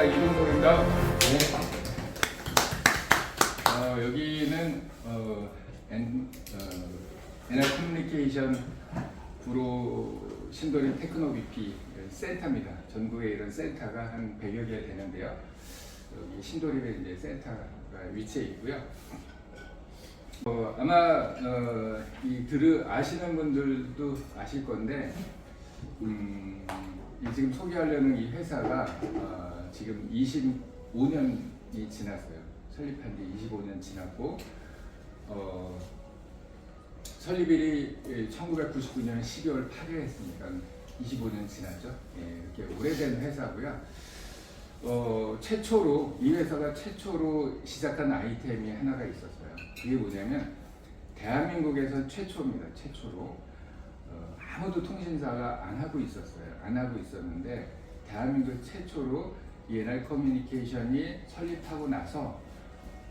반갑습니다. 이동석입니다. 네. 여기는 NR 커뮤니케이션 구로 신도림 테크노 BP 센터입니다. 전국에 이런 센터가 한 100여 개 되는데요. 여기 신도림에 이제 센터가 위치해 있고요. 아마 아시는 분들도 아실 건데 지금 소개하려는 이 회사가 지금 25년이 지났어요. 설립한 지 25년 지났고 설립일이 1999년 12월 8일 했으니까 25년 지났죠. 이렇게 오래된 회사고요. 이 회사가 최초로 시작한 아이템이 하나가 있었어요. 그게 뭐냐면 대한민국에서 최초입니다. 최초로 아무도 통신사가 안 하고 있었는데 대한민국 최초로 이 NR 커뮤니케이션이 설립하고 나서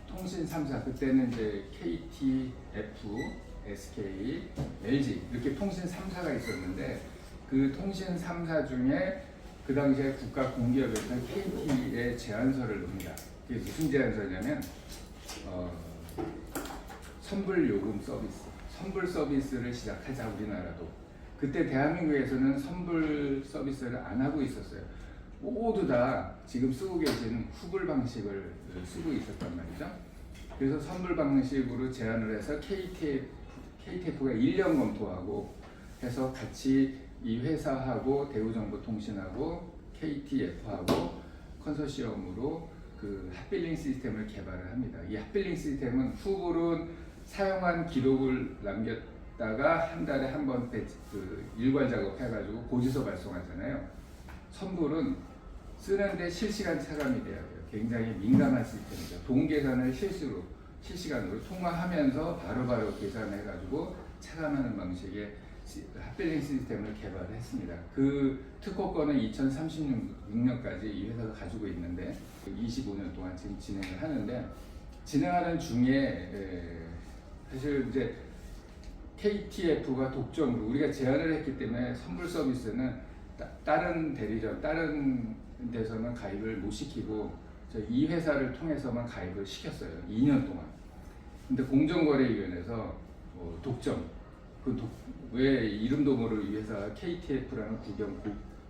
통신 3사, 그때는 이제 KT, F, SK, LG 이렇게 통신 3사가 있었는데 그 통신 3사 중에 그 당시에 국가 공기업이었던 KT의 제안서를 넣습니다. 그게 무슨 제안서냐면 선불 요금 서비스, 선불 서비스를 시작하자 우리나라도. 그때 대한민국에서는 선불 서비스를 안 하고 있었어요. 모두 다 지금 쓰고 계신 후불 방식을 쓰고 있었단 말이죠. 그래서 선불 방식으로 제안을 해서 KTF가 1년 검토하고 해서 같이 이 회사하고 대우정보통신하고 KTF하고 컨소시엄으로 그 핫빌링 시스템을 개발을 합니다. 이 핫빌링 시스템은 후불은 사용한 기록을 남겼다가 한 달에 한 번 일괄 작업해가지고 고지서 발송하잖아요. 선불은 쓰는데 실시간 차감이 돼야 돼요. 굉장히 민감한 시스템이죠. 돈 계산을 실시간으로 통화하면서 바로바로 계산해가지고 차감하는 방식의 핫빌링 시스템을 개발했습니다. 그 특허권은 2036년까지 이 회사가 가지고 있는데 25년 동안 지금 진행을 하는데 진행하는 중에 사실 이제 KTF가 독점으로 우리가 제안을 했기 때문에 선불 서비스는 다른 대리점, 다른 데서는 가입을 못 시키고 이 회사를 통해서만 가입을 시켰어요. 2년 동안. 근데 공정거래위원회에서 독점, 왜 이름도 모를 이 회사 KTF라는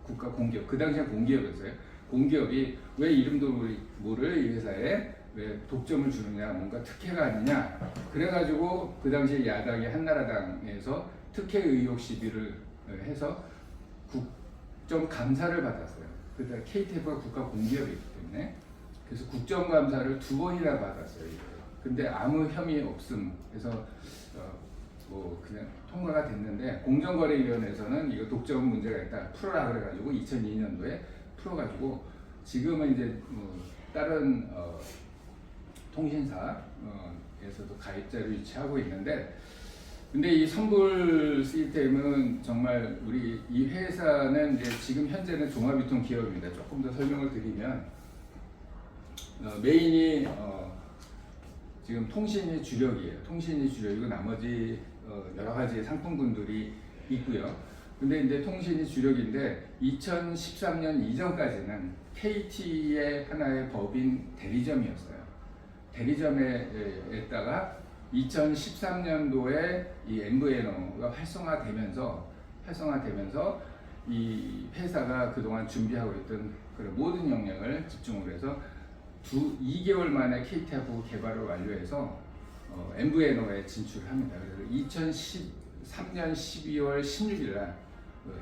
국가 공기업, 그 당시엔 공기업이었어요. 공기업이 왜 이름도 모를 이 회사에 왜 독점을 주느냐, 뭔가 특혜가 아니냐. 그래가지고 그 당시 야당이 한나라당에서 특혜 의혹 시비를 해서 국정감사를 받았어요. 그때 KTF가 국가 공기업이기 때문에 그래서 국정감사를 2번이나 받았어요. 근데 아무 혐의 없음. 그래서 그냥 통과가 됐는데 공정거래위원회에서는 이거 독점 문제가 있다 풀어라 그래가지고 2002년도에 풀어가지고 지금은 이제 다른 통신사에서도 가입자를 유치하고 있는데 근데 이 선불 시스템은 정말 우리 이 회사는 이제 지금 현재는 종합유통 기업입니다. 조금 더 설명을 드리면 메인이 지금 통신이 주력이에요. 통신이 주력이고 나머지 여러 가지 상품군들이 있고요. 근데 이제 통신이 주력인데 2013년 이전까지는 KT의 하나의 법인 대리점이었어요. 대리점에다가 2013년도에 이 MVNO가 활성화되면서 이 회사가 그동안 준비하고 있던 그런 모든 역량을 집중을 해서 2개월 만에 KT하고 개발을 완료해서 MVNO에 진출합니다. 그래서 2013년 12월 16일 날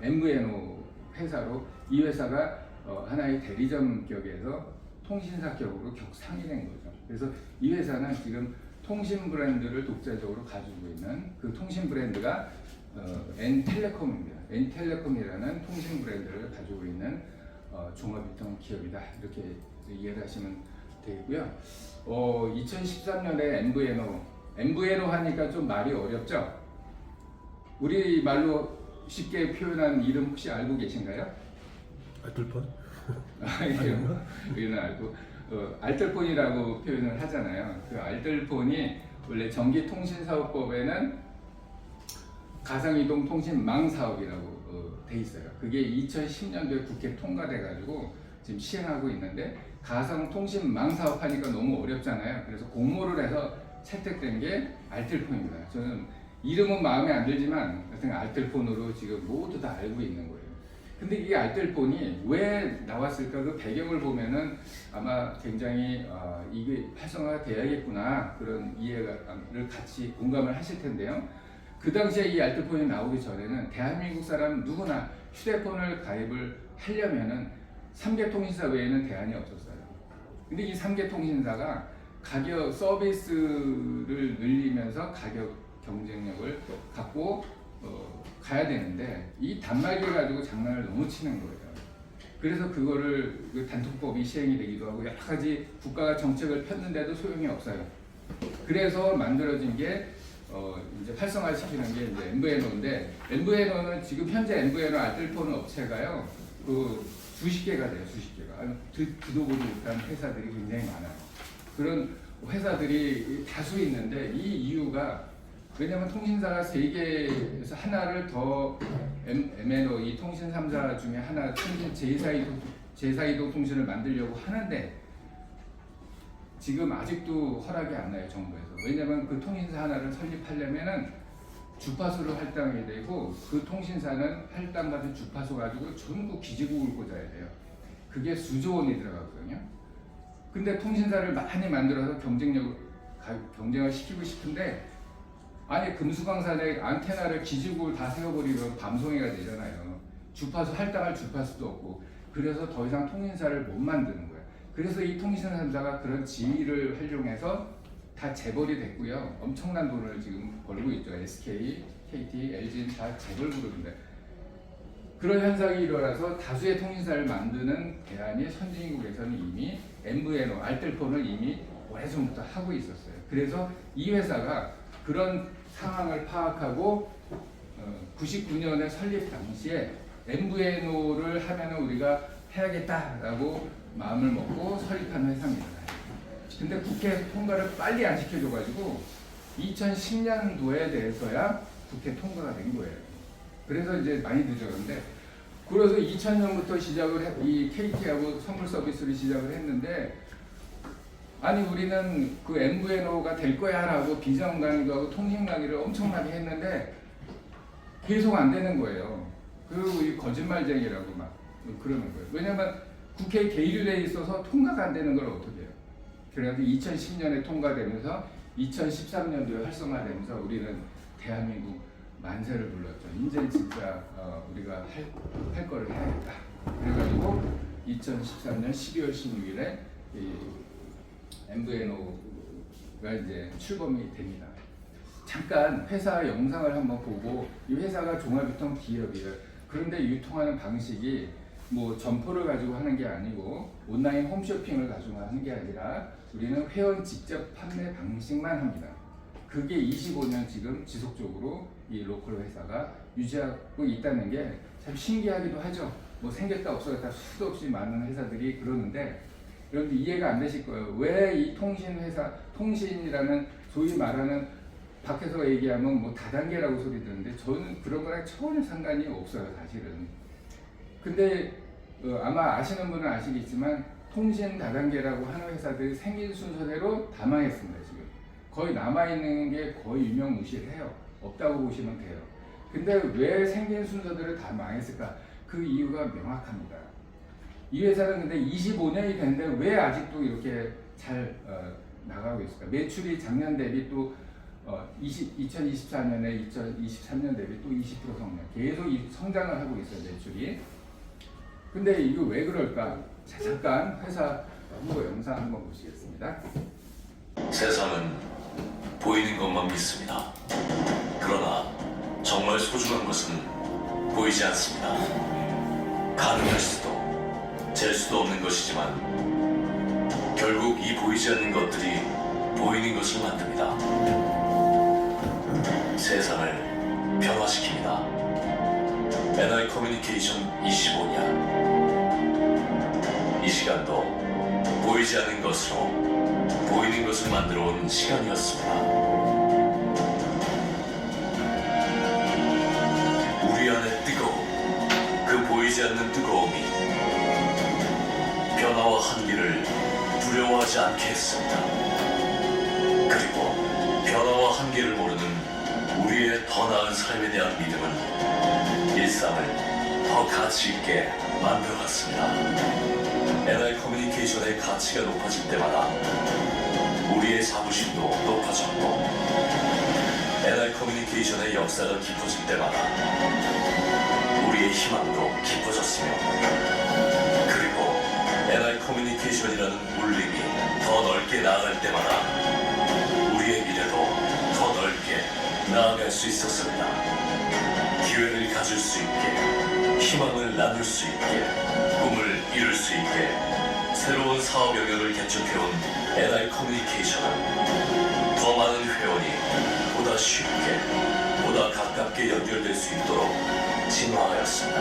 MVNO 회사로 이 회사가 하나의 대리점 격에서 통신사 격으로 격상이 된 거죠. 그래서 이 회사는 지금 통신 브랜드를 독자적으로 가지고 있는 그 통신 브랜드가 N텔레콤입니다. N텔레콤이라는 통신 브랜드를 가지고 있는 종합유통 기업이다. 이렇게 이해를 하시면 되고요. 2013년에 MVNO 하니까 좀 말이 어렵죠? 우리 말로 쉽게 표현한 이름 혹시 알고 계신가요? 알뜰폰? 우리는 알고 알뜰폰이라고 표현을 하잖아요. 그 알뜰폰이 원래 전기통신사업법에는 가상이동통신망사업이라고 돼 있어요. 그게 2010년도에 국회 통과돼가지고 지금 시행하고 있는데 가상통신망 사업하니까 너무 어렵잖아요. 그래서 공모를 해서 채택된 게 알뜰폰입니다. 저는 이름은 마음에 안 들지만 여튼 알뜰폰으로 지금 모두 다 알고 있는 거예요. 근데 이 알뜰폰이 왜 나왔을까? 그 배경을 보면은 아마 굉장히 이게 활성화가 돼야겠구나 그런 이해를 같이 공감을 하실 텐데요. 그 당시에 이 알뜰폰이 나오기 전에는 대한민국 사람 누구나 휴대폰을 가입을 하려면은 3개 통신사 외에는 대안이 없었어요. 근데 이 3개 통신사가 가격 서비스를 늘리면서 가격 경쟁력을 갖고 가야 되는데 이 단말기 가지고 장난을 너무 치는 거예요. 그래서 그거를 그 단통법이 시행이 되기도 하고 여러 가지 국가가 정책을 폈는데도 소용이 없어요. 그래서 만들어진 게 이제 활성화시키는 게 이제 MVNO인데 MVNO는 지금 현재 MVNO 알뜰폰 업체가요 그 수십 개가 돼요. 수십 개가 듣도 보도 못한 회사들이 굉장히 많아요. 그런 회사들이 다수 있는데 이 이유가 왜냐하면 통신사가 3개에서 하나를 더 MNO 이 통신 3사 중에 하나 통신 제4이동 통신을 만들려고 하는데 지금 아직도 허락이 안 나요 정부에서. 왜냐하면 그 통신사 하나를 설립하려면은 주파수를 할당해야 되고 그 통신사는 할당받은 주파수 가지고 전국 기지국을 꽂아야 돼요. 그게 수조 원이 들어가거든요. 근데 통신사를 많이 만들어서 경쟁을 시키고 싶은데 아니 금수강산에 안테나를 기지국을 다 세워버리면 밤송이가 되잖아요. 주파수 할당할 주파수도 없고 그래서 더 이상 통신사를 못 만드는 거예요. 그래서 이 통신사가 그런 지위를 활용해서 다 재벌이 됐고요. 엄청난 돈을 지금 벌고 있죠. SK, KT, LG는 다 재벌 그룹인데 그런 현상이 일어나서 다수의 통신사를 만드는 대안이 선진국에서는 이미 MVNO, 알뜰폰을 이미 오래전부터 하고 있었어요. 그래서 이 회사가 그런 상황을 파악하고 99년에 설립 당시에 MVNO를 하면 우리가 해야겠다라고 마음을 먹고 설립한 회사입니다. 근데 국회 통과를 빨리 안 시켜줘가지고 2010년도에 대해서야 국회 통과가 된 거예요. 그래서 이제 많이 늦어졌는데 그래서 2000년부터 이 KT하고 선물 서비스를 시작을 했는데 아니 우리는 그 MVNO가 될 거야 라고 비전 강의도 하고 통신 강의를 엄청나게 했는데 계속 안 되는 거예요. 그리고 이 거짓말쟁이라고 막 그러는 거예요. 왜냐면 국회에 계류돼 있어서 통과가 안 되는 걸 어떻게 해요. 그래서 2010년에 통과되면서 2013년도에 활성화되면서 우리는 대한민국 만세를 불렀죠. 이제 진짜 우리가 할 거를 해야겠다. 그래가지고 2013년 12월 16일에 MVNO가 이제 출범이 됩니다. 잠깐 회사 영상을 한번 보고 이 회사가 종합유통 기업이에요. 그런데 유통하는 방식이 뭐 점포를 가지고 하는 게 아니고 온라인 홈쇼핑을 가지고 하는 게 아니라 우리는 회원 직접 판매 방식만 합니다. 그게 25년 지금 지속적으로 이 로컬 회사가 유지하고 있다는 게 참 신기하기도 하죠. 뭐 생겼다 없어졌다 수도 없이 많은 회사들이 그러는데 여러분들 이해가 안 되실 거예요. 왜 이 통신회사, 통신이라는 소위 말하는 밖에서 얘기하면 뭐 다단계라고 소리 듣는데 저는 그런 거랑 전혀 상관이 없어요, 사실은. 근데 아마 아시는 분은 아시겠지만 통신 다단계라고 하는 회사들이 생긴 순서대로 다 망했습니다, 지금. 거의 남아있는 게 거의 유명무실해요. 없다고 보시면 돼요. 근데 왜 생긴 순서대로 다 망했을까? 그 이유가 명확합니다. 이 회사는 근데 25년이 됐는데 왜 아직도 이렇게 잘 나가고 있을까? 매출이 작년 대비 또 2024년에 2023년 대비 또 20% 성장, 계속 성장을 하고 있어요, 매출이. 근데 이거 왜 그럴까? 자, 잠깐 회사 홍보 영상 한번 보시겠습니다. 세상은 보이는 것만 믿습니다. 그러나 정말 소중한 것은 보이지 않습니다. 가능할 수도 잴 수도 없는 것이지만 결국 이 보이지 않는 것들이 보이는 것을 만듭니다. 세상을 변화시킵니다. NI 커뮤니케이션 25년. 이 시간도 보이지 않는 것으로 보이는 것을 만들어 온 시간이었습니다. 우리 안의 뜨거움, 그 보이지 않는 뜨거움이 변화와 한계를 두려워하지 않게 했습니다. 그리고 변화와 한계를 모르는 우리의 더 나은 삶에 대한 믿음은 일상을 더 가치 있게 만들어갔습니다. NR 커뮤니케이션의 가치가 높아질 때마다 우리의 자부심도 높아졌고, NR 커뮤니케이션의 역사가 깊어질 때마다 우리의 희망도 깊어졌으며, 그리고 NR 커뮤니케이션이라는 울림이 더 넓게 나아갈 때마다 우리의 미래도 더 넓게 나아갈 수 있었습니다. 기회를 가질 수 있게, 희망을 나눌 수 있게, 꿈을 이룰 수 있게 새로운 사업 영역을 개척해온 NR 커뮤니케이션은 더 많은 회원이 보다 쉽게, 보다 가깝게 연결될 수 있도록 진화하였습니다.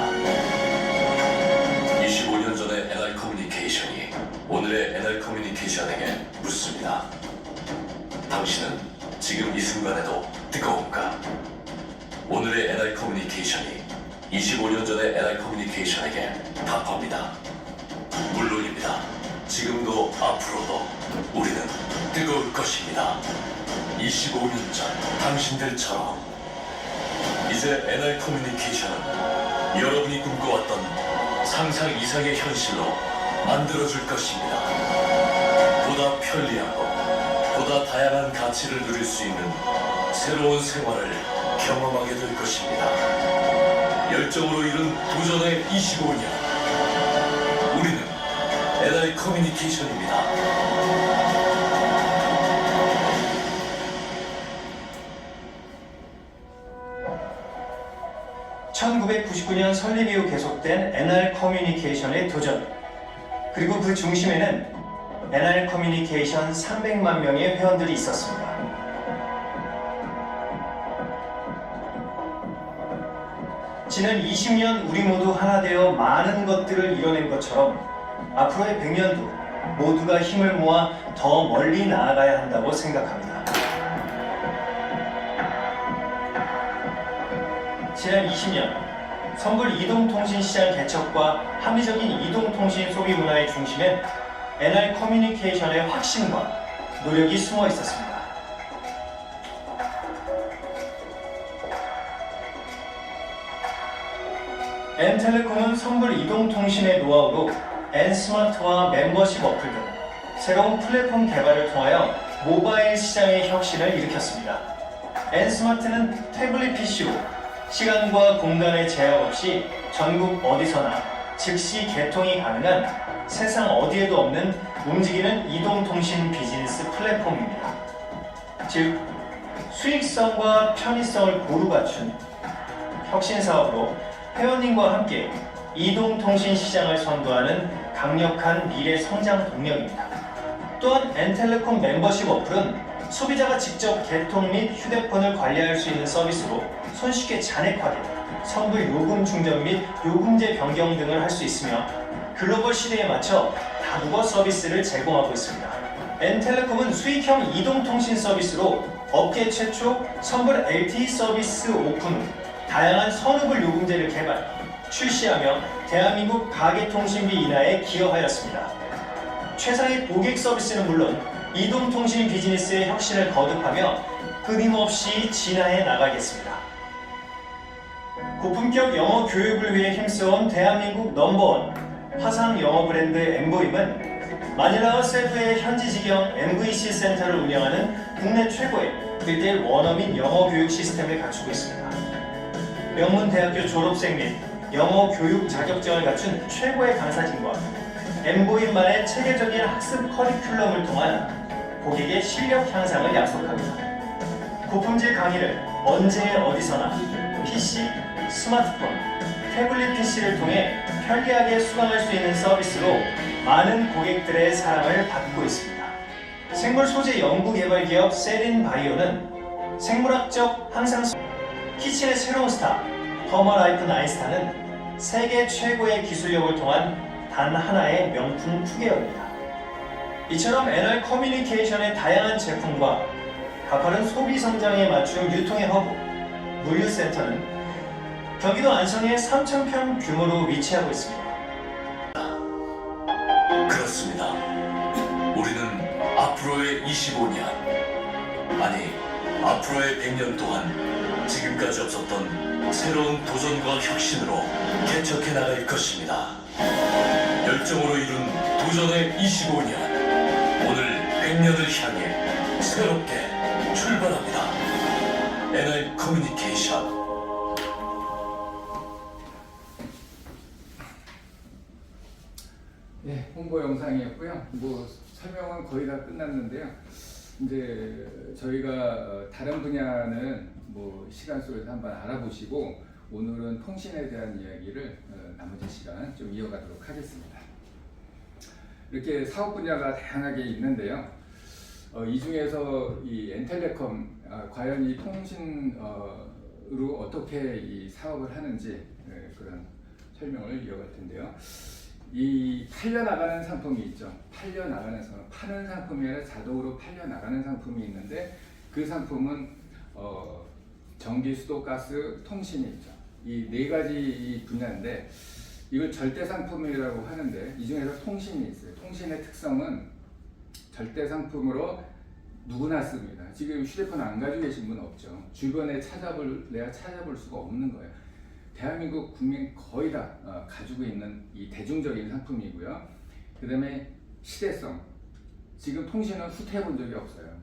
25년 전의 NR 커뮤니케이션이 오늘의 NR 커뮤니케이션에게 묻습니다. 당신은 지금 이 순간에도 뜨거운가? 오늘의 NR 커뮤니케이션이 25년 전의 NR 커뮤니케이션에게 답합니다. 물론입니다. 지금도 앞으로도 우리는 뜨거울 것입니다. 25년 전 당신들처럼 이제 NR 커뮤니케이션은 여러분이 꿈꿔왔던 상상 이상의 현실로 만들어줄 것입니다. 보다 편리하고 보다 다양한 가치를 누릴 수 있는 새로운 생활을 경험하게 될 것입니다. 열정으로 이룬 도전의 25년. 우리는 NR 커뮤니케이션입니다. 1999년 설립 이후 계속된 NR 커뮤니케이션의 도전, 그리고 그 중심에는 NR 커뮤니케이션 300만 명의 회원들이 있었습니다. 지난 20년 우리 모두 하나 되어 많은 것들을 이뤄낸 것처럼 앞으로의 100년도 모두가 힘을 모아 더 멀리 나아가야 한다고 생각합니다. 지난 20년, 선불 이동통신 시장 개척과 합리적인 이동통신 소비 문화의 중심엔 NR 커뮤니케이션의 확신과 노력이 숨어 있었습니다. N텔레콤은 선불 이동통신의 노하우로 N스마트와 멤버십 어플 등 새로운 플랫폼 개발을 통하여 모바일 시장의 혁신을 일으켰습니다. N스마트는 태블릿 PC로 시간과 공간의 제약 없이 전국 어디서나 즉시 개통이 가능한 세상 어디에도 없는 움직이는 이동통신 비즈니스 플랫폼입니다. 즉, 수익성과 편의성을 고루 갖춘 혁신 사업으로 회원님과 함께 이동통신 시장을 선도하는 강력한 미래 성장 동력입니다. 또한 N텔레콤 멤버십 어플은 소비자가 직접 개통 및 휴대폰을 관리할 수 있는 서비스로 손쉽게 잔액 확인, 선불 요금 충전 및 요금제 변경 등을 할 수 있으며 글로벌 시대에 맞춰 다국어 서비스를 제공하고 있습니다. N텔레콤은 수익형 이동통신 서비스로 업계 최초 선불 LTE 서비스 오픈 후 다양한 선후불 요금제를 개발, 출시하며 대한민국 가계통신비 인하에 기여하였습니다. 최상의 고객 서비스는 물론 이동통신 비즈니스의 혁신을 거듭하며 끊임없이 진화해 나가겠습니다. 고품격 영어 교육을 위해 힘써온 대한민국 넘버원 화상 영어 브랜드 엠보임은 마닐라와 세부의 현지 직영 MVC 센터를 운영하는 국내 최고의 1:1 원어민 영어 교육 시스템을 갖추고 있습니다. 명문 대학교 졸업생 및 영어 교육 자격증을 갖춘 최고의 강사진과 엠보임만의 체계적인 학습 커리큘럼을 통한 고객의 실력 향상을 약속합니다. 고품질 강의를 언제 어디서나 PC, 스마트폰, 태블릿 PC를 통해 편리하게 수강할 수 있는 서비스로 많은 고객들의 사랑을 받고 있습니다. 생물 소재 연구 개발 기업 세린바이오는 생물학적 항상성, 키친의 새로운 스타 퍼머라이프 나인스타는 세계 최고의 기술력을 통한 단 하나의 명품 후계였습니다. 이처럼 NR 커뮤니케이션의 다양한 제품과 가파른 소비 성장에 맞춘 유통의 허브 물류센터는 경기도 안성의 3,000평 규모로 위치하고 있습니다. 그렇습니다. 우리는 앞으로의 25년, 아니 앞으로의 100년 동안 지금까지 없었던 새로운 도전과 혁신으로 개척해 나갈 것입니다. 열정으로 이룬 도전의 25년, 오늘 100년을 향해 새롭게 출발합니다. NR 커뮤니케이션. 네, 홍보 영상이었고요. 뭐 설명은 거의 다 끝났는데요. 이제 저희가 다른 분야는 뭐 시간 속에서 한번 알아보시고 오늘은 통신에 대한 이야기를 나머지 시간 좀 이어가도록 하겠습니다. 이렇게 사업 분야가 다양하게 있는데요. 이 중에서 이 엔텔레콤 과연 이 통신으로 어떻게 이 사업을 하는지 그런 설명을 이어갈 텐데요. 이 팔려나가는 상품이 있죠. 팔려나가는 상품, 파는 상품이 아니라 자동으로 팔려나가는 상품이 있는데 그 상품은 전기, 수도, 가스, 통신이 있죠. 이 네 가지 이 분야인데 이걸 절대 상품이라고 하는데 이 중에서 통신이 있어요. 통신의 특성은 절대 상품으로 누구나 씁니다. 지금 휴대폰 안 가지고 계신 분 없죠. 주변에 내가 찾아볼 수가 없는 거예요. 대한민국 국민 거의 다 가지고 있는 이 대중적인 상품이고요. 그 다음에 시대성. 지금 통신은 후퇴해 본 적이 없어요.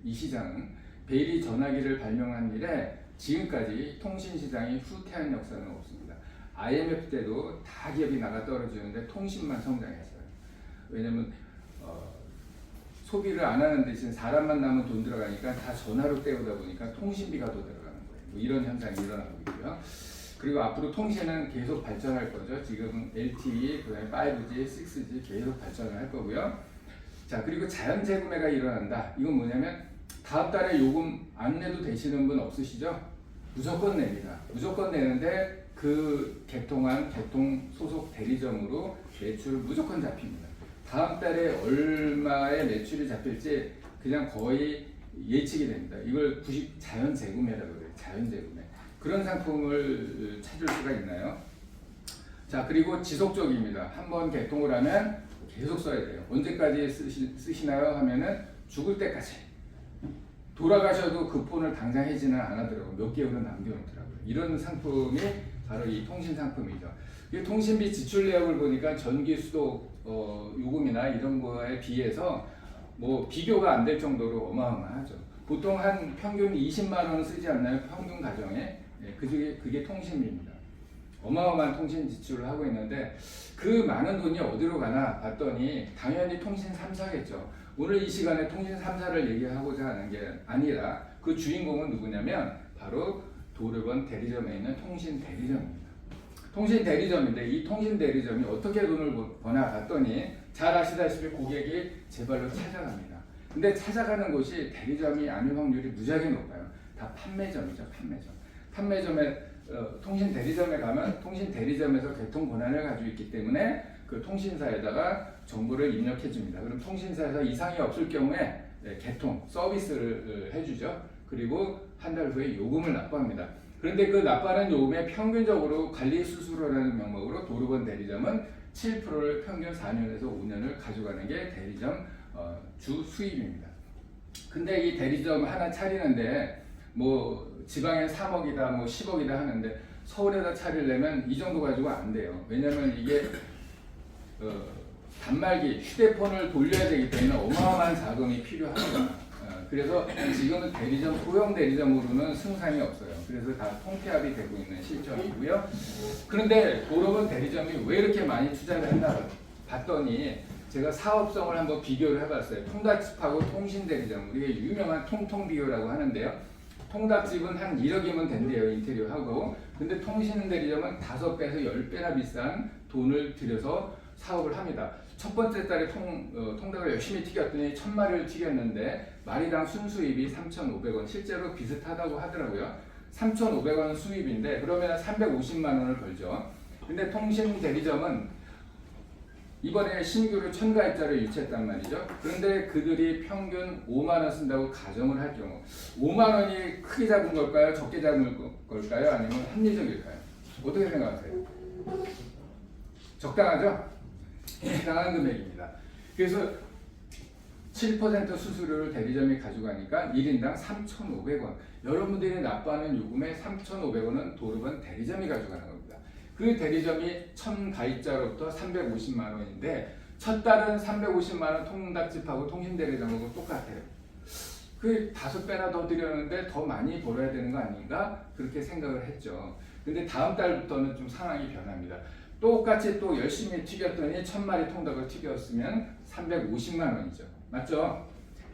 이 시장은 베일이 전화기를 발명한 이래 지금까지 통신 시장이 후퇴한 역사는 없습니다. IMF 때도 다 기업이 나가 떨어지는데 통신만 성장했어요. 왜냐면 소비를 안 하는 대신 사람만 남은 돈 들어가니까 다 전화로 때우다 보니까 통신비가 더 들어가는 거예요. 뭐 이런 현상이 일어나고 있고요. 그리고 앞으로 통신은 계속 발전할 거죠. 지금 LTE, 그다음에 5G, 6G 계속 발전을 할 거고요. 자, 그리고 자연 재구매가 일어난다. 이건 뭐냐면 다음 달에 요금 안 내도 되시는 분 없으시죠? 무조건 냅니다. 무조건 내는데 그 개통한 개통 소속 대리점으로 매출 무조건 잡힙니다. 다음 달에 얼마의 매출이 잡힐지 그냥 거의 예측이 됩니다. 이걸 자연 재구매라고 그래요. 자연 재구매. 그런 상품을 찾을 수가 있나요? 자, 그리고 지속적입니다. 한번 개통을 하면 계속 써야 돼요. 언제까지 쓰시나요? 하면은 죽을 때까지. 돌아가셔도 그 폰을 당장 해지는 안 하더라고요. 몇 개월은 남겨놓더라고요. 이런 상품이 바로 이 통신 상품이죠. 이 통신비 지출 내역을 보니까 전기, 수도 요금이나 이런 거에 비해서 뭐 비교가 안 될 정도로 어마어마하죠. 보통 한 평균 20만 원 쓰지 않나요? 평균 가정에. 그게 통신비입니다. 어마어마한 통신 지출을 하고 있는데 그 많은 돈이 어디로 가나 봤더니 당연히 통신 3사겠죠. 오늘 이 시간에 통신 3사를 얘기하고자 하는 게 아니라 그 주인공은 누구냐면 바로 도르번 대리점에 있는 통신 대리점입니다. 통신 대리점인데 이 통신 대리점이 어떻게 돈을 버나 봤더니 잘 아시다시피 고객이 제 발로 찾아갑니다. 근데 찾아가는 곳이 대리점이 아닐 확률이 무지하게 높아요. 다 판매점이죠. 판매점에 통신 대리점에 가면 통신 대리점에서 개통 권한을 가지고 있기 때문에 그 통신사에다가 정보를 입력해 줍니다. 그럼 통신사에서 이상이 없을 경우에 개통 서비스를 해주죠. 그리고 한 달 후에 요금을 납부합니다. 그런데 그 납부하는 요금에 평균적으로 관리 수수료라는 명목으로 도르번 대리점은 7%를 평균 4년에서 5년을 가져가는 게 대리점 주 수입입니다. 근데 이 대리점 하나 차리는데 뭐 지방에 3억이다 뭐 10억이다 하는데 서울에다 차리려면 이 정도 가지고 안 돼요. 왜냐면 이게 단말기 휴대폰을 돌려야 되기 때문에 어마어마한 자금이 필요합니다. 그래서 지금은 대리점, 소형 대리점으로는 승산이 없어요. 그래서 다 통폐합이 되고 있는 실정이고요. 그런데 도르번 대리점이 왜 이렇게 많이 투자를 했나 봤더니 제가 사업성을 한번 비교를 해봤어요. 통닭집하고 통신 대리점, 우리가 유명한 통통 비교라고 하는데요. 통닭집은 한 1억이면 된대요, 인테리어하고. 근데 통신 대리점은 5배에서 10배나 비싼 돈을 들여서 사업을 합니다. 첫 번째 달에 통닭을 열심히 튀겼더니 1000마리를 튀겼는데 마리당 순수입이 3,500원, 실제로 비슷하다고 하더라고요. 3,500원 수입인데 그러면 350만 원을 벌죠. 근데 통신 대리점은 이번에 신규로 1000가입자를 유치했단 말이죠. 그런데 그들이 평균 5만 원 쓴다고 가정을 할 경우 5만 원이 크게 잡은 걸까요? 적게 잡은 걸까요? 아니면 합리적일까요? 어떻게 생각하세요? 적당하죠? 적당한 금액입니다. 그래서 7% 수수료를 대리점이 가져가니까 1인당 3,500원. 여러분들이 납부하는 요금의 3,500원은 도로변 대리점이 가져가는 겁니다. 그 대리점이 1000 가입자로부터 350만 원인데 첫 달은 350만 원 통닭집하고 통신대리점하고 똑같아요. 그 5배나 더 들였는데 더 많이 벌어야 되는 거 아닌가? 그렇게 생각을 했죠. 근데 다음 달부터는 좀 상황이 변합니다. 똑같이 또 열심히 튀겼더니 1000마리 통닭을 튀겼으면 350만 원이죠. 맞죠?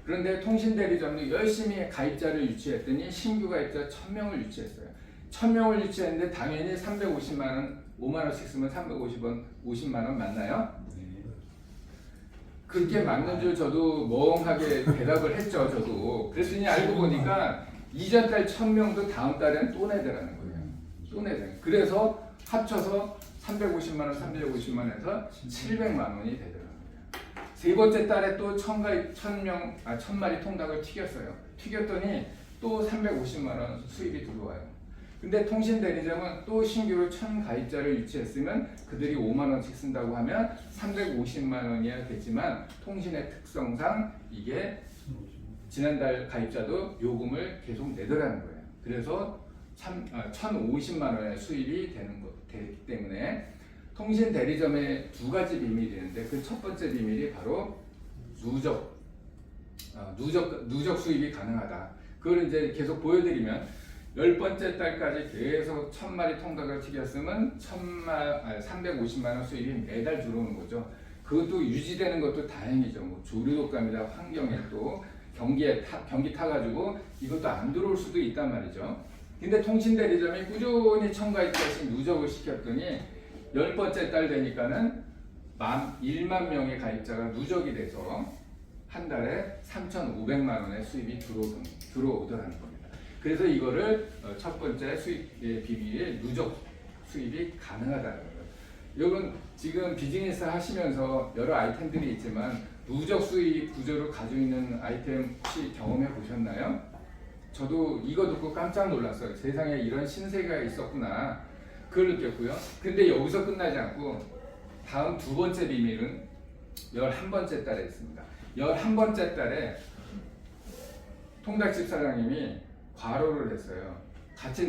그런데 통신대리점도 열심히 가입자를 유치했더니 신규 가입자 1000명을 유치했어요. 1000명을 유치했는데 당연히 350만 원, 5만 원씩 쓰면 350원, 50만 원 맞나요? 그렇게 맞는 줄 저도 멍하게 대답을 했죠. 저도. 그랬더니 알고 보니까 이전 달 1000명도 다음 달엔 또 내더라는 거예요. 또 내더라는 거예요. 그래서 합쳐서 350만 원, 350만 원에서 700만 원이 되더라고요. 세 번째 달에 또 1000마리 통닭을 튀겼어요. 튀겼더니 또 350만 원 수입이 들어와요. 근데 통신대리점은 또 신규로 1000 가입자를 유치했으면 그들이 5만 원씩 쓴다고 하면 350만 원이야 되지만 통신의 특성상 이게 지난달 가입자도 요금을 계속 내더라는 거예요. 그래서 1050만 원의 수입이 되기 때문에 통신 대리점에 두 가지 비밀이 있는데 그 첫 번째 비밀이 바로 누적 수입이 가능하다. 그걸 이제 계속 보여드리면 10번째 달까지 계속 1000마리 통닭을 튀겼으면 350만 원 수입이 매달 들어오는 거죠. 그것도 유지되는 것도 다행이죠. 뭐 조류독감이나 환경에 또 경기 타가지고 이것도 안 들어올 수도 있단 말이죠. 근데 통신대리점이 꾸준히 1000가입자씩 누적을 시켰더니 10번째 달 되니까는 1만 명의 가입자가 누적이 돼서 한 달에 3,500만 원의 수입이 들어오더라는 겁니다. 그래서 이거를 첫 번째 수입의 비밀이 누적 수입이 가능하다는 거예요. 여러분 지금 비즈니스 하시면서 여러 아이템들이 있지만 누적 수입 구조를 가지고 있는 아이템 혹시 경험해 보셨나요? 저도 이거 듣고 깜짝 놀랐어요. 세상에 이런 신세계가 있었구나. 그걸 느꼈고요. 근데 여기서 끝나지 않고 다음 두 번째 비밀은 11번째 달에 있습니다. 11번째 달에 통닭집 사장님이 과로를 했어요. 같이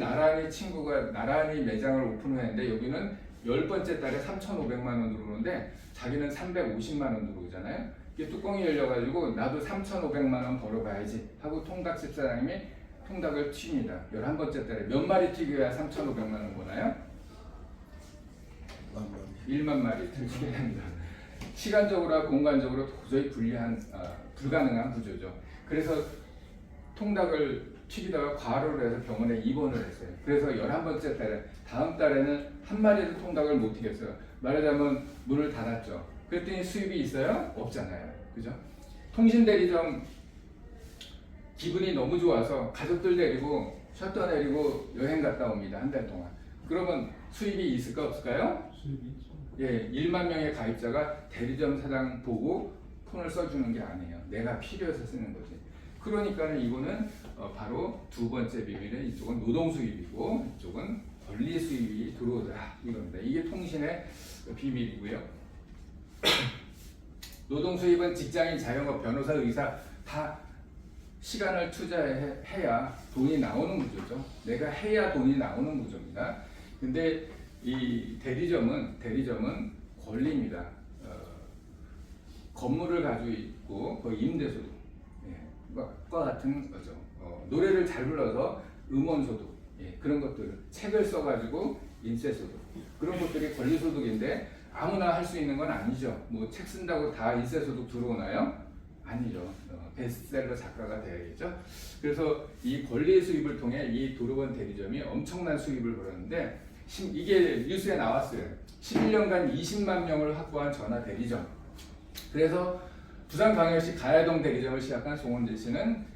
친구가 나란히 매장을 오픈했는데 여기는 10번째 달에 3,500만 원 들어오는데 자기는 350만 원 들어오잖아요. 이게 뚜껑이 열려가지고 나도 3,500만 원 벌어봐야지 하고 통닭집 사장님이 통닭을 튑니다. 11번째 달에 몇 마리 튀겨야 3,500만 원 버나요? 1만 마리 튀게 합니다. 시간적으로와 공간적으로 도저히 불가능한 구조죠. 그래서 통닭을 튀기다가 과로를 해서 병원에 입원을 했어요. 그래서 11번째 달에 다음 달에는 한 마리도 통닭을 못 튀겼어요. 말하자면 문을 닫았죠. 그랬더니 수입이 있어요? 없잖아요. 그죠? 통신대리점 기분이 너무 좋아서 가족들 데리고 셔터 내리고 여행 갔다 옵니다. 한 달 동안. 그러면 수입이 있을까 없을까요? 수입이 있죠. 예, 1만 명의 가입자가 대리점 사장 보고 폰을 써주는 게 아니에요. 내가 필요해서 쓰는 거지. 그러니까는 이거는 바로 두 번째 비밀은 이쪽은 노동 수입이고 이쪽은 권리 수입이 들어오더라 이겁니다. 이게 통신의 비밀이고요. 노동 수입은 직장인, 자영업, 변호사, 의사 다 시간을 투자해야 돈이 나오는 구조죠. 내가 해야 돈이 나오는 구조입니다. 근데 이 대리점은 권리입니다. 건물을 가지고 있고 그 임대소득 과 같은 거죠. 노래를 잘 불러서 음원소득 그런 것들, 책을 써가지고 인쇄소득 그런 것들이 권리소득인데 아무나 할 수 있는 건 아니죠. 뭐 책 쓴다고 다 인쇄소득 들어오나요? 아니죠. 베스트셀러 작가가 돼야겠죠. 그래서 이 권리 수입을 통해 이 도로변 대리점이 엄청난 수입을 벌었는데 이게 뉴스에 나왔어요. 11년간 20만 명을 확보한 전화 대리점. 그래서 부산광역시 가야동 대리점을 시작한 송원재 씨는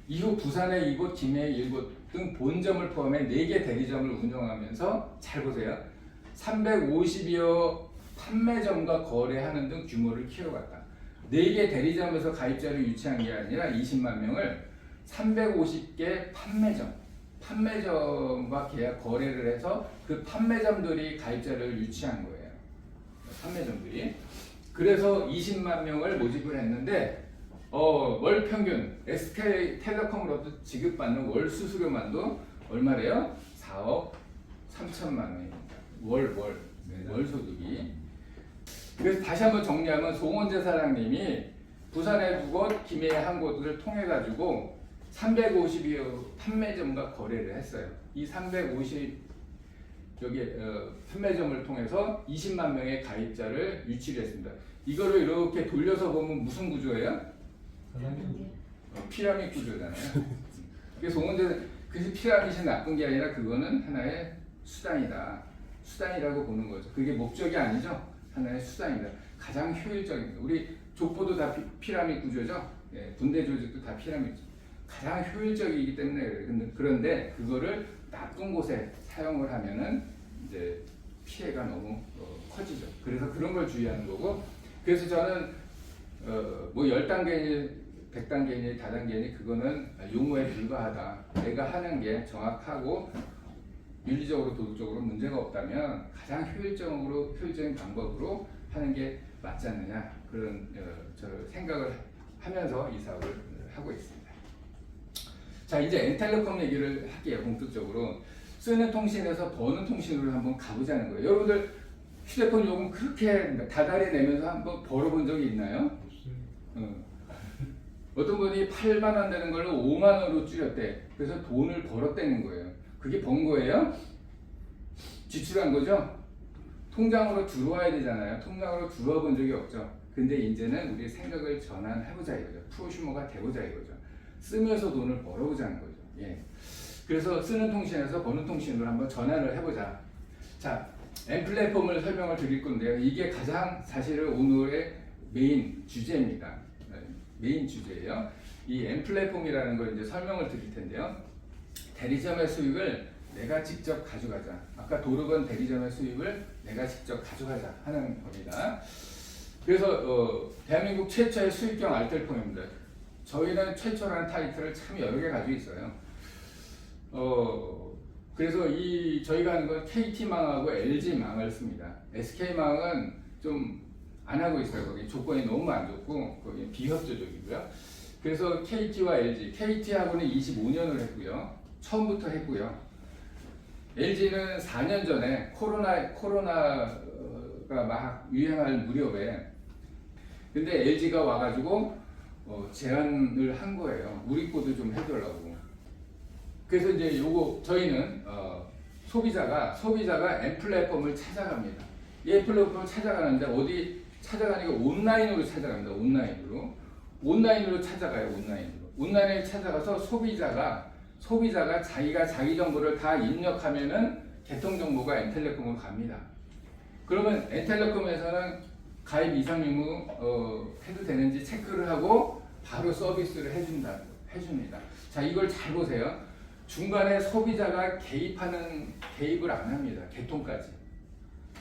이후 부산의 이곳, 김해의 일곳 등 본점을 포함해 4개 대리점을 운영하면서 잘 보세요. 350여 판매점과 거래하는 등 규모를 키워갔다. 4개 대리점에서 가입자를 유치한 게 아니라 20만 명을 350개 판매점과 계약 거래를 해서 그 판매점들이 가입자를 유치한 거예요. 판매점들이. 그래서 20만 명을 모집을 했는데 월 평균 SK텔레콤으로부터 지급받는 월 수수료만도 얼마래요? 4억 3천만 원입니다. 월 소득이. 그래서 다시 한번 정리하면 송원재 사장님이 부산에 두 곳, 김해에 한 곳을 통해 가지고 350여 판매점과 거래를 했어요. 이 350 판매점을 통해서 20만 명의 가입자를 유치를 했습니다. 이거를 이렇게 돌려서 보면 무슨 구조예요? 피라미드 구조잖아요. 그래서 송원재 그래서 피라미드이 나쁜 게 아니라 그거는 하나의 수단이라고 보는 거죠. 그게 목적이 아니죠. 하나의 수단이다. 가장 효율적인 거. 우리 족보도 다 피라미드 구조죠. 예, 군대 조직도 다 피라미드. 가장 효율적이기 때문에 그래요. 그런데 그거를 나쁜 곳에 사용을 하면은 이제 피해가 너무 커지죠. 그래서 그런 걸 주의하는 거고. 그래서 저는 뭐 10단계니 100단계니 다단계니 그거는 용어에 불과하다. 내가 하는 게 정확하고 윤리적으로 도덕적으로 문제가 없다면 가장 효율적인 방법으로 하는 게 맞지 않느냐 그런 저를 생각을 하면서 이 사업을 하고 있습니다. 자 이제 엔텔레콤 얘기를 할게요. 본격적으로 쓰는 통신에서 버는 통신으로 한번 가보자는 거예요. 여러분들 휴대폰 요금 그렇게 다달이 내면서 한번 벌어본 적이 있나요? 어떤 분이 8만 원 되는 걸로 5만 원으로 줄였대. 그래서 돈을 벌었다는 거예요. 그게 번 거예요? 지출한 거죠? 통장으로 들어와야 되잖아요. 통장으로 들어와 본 적이 없죠. 근데 이제는 우리 생각을 전환해보자 이거죠. 프로슈머가 되보자 이거죠. 쓰면서 돈을 벌어보자는 거죠. 예. 그래서 쓰는 통신에서 버는 통신으로 한번 전환을 해보자. 자, N플랫폼을 설명을 드릴 건데요. 이게 가장 사실은 오늘의 메인 주제입니다. 메인 주제예요. 이 N플랫폼이라는 걸 이제 설명을 드릴 텐데요. 대리점의 수익을 내가 직접 가져가자. 아까 도르건 대리점의 수익을 내가 직접 가져가자 하는 겁니다. 그래서 대한민국 최초의 수익형 알뜰폰입니다. 저희는 최초라는 타이틀을 참 여러 개 가지고 있어요. 그래서 저희가 하는 건 KT망하고 LG망을 씁니다. SK망은 좀 안 하고 있어요. 거기 조건이 너무 안 좋고 거기 비협조적이고요. 그래서 KT와 LG, KT하고는 25년을 했고요. 처음부터 했고요. LG는 4년 전에 코로나가 막 유행할 무렵에 근데 LG가 와가지고 제안을 한 거예요. 우리 거도 좀 해달라고. 그래서 이제 요거 저희는 소비자가 N플랫폼을 찾아갑니다. 이 N플랫폼을 찾아가는데 어디 찾아가니까 온라인으로 찾아갑니다. 온라인으로 찾아가요. 온라인에 찾아가서 소비자가 자기가 자기 정보를 다 입력하면은 개통 정보가 N텔레콤으로 갑니다. 그러면 N텔레콤에서는 가입 이상 의무 해도 되는지 체크를 하고 바로 서비스를 해줍니다. 자, 이걸 잘 보세요. 중간에 소비자가 개입을 안 합니다. 개통까지.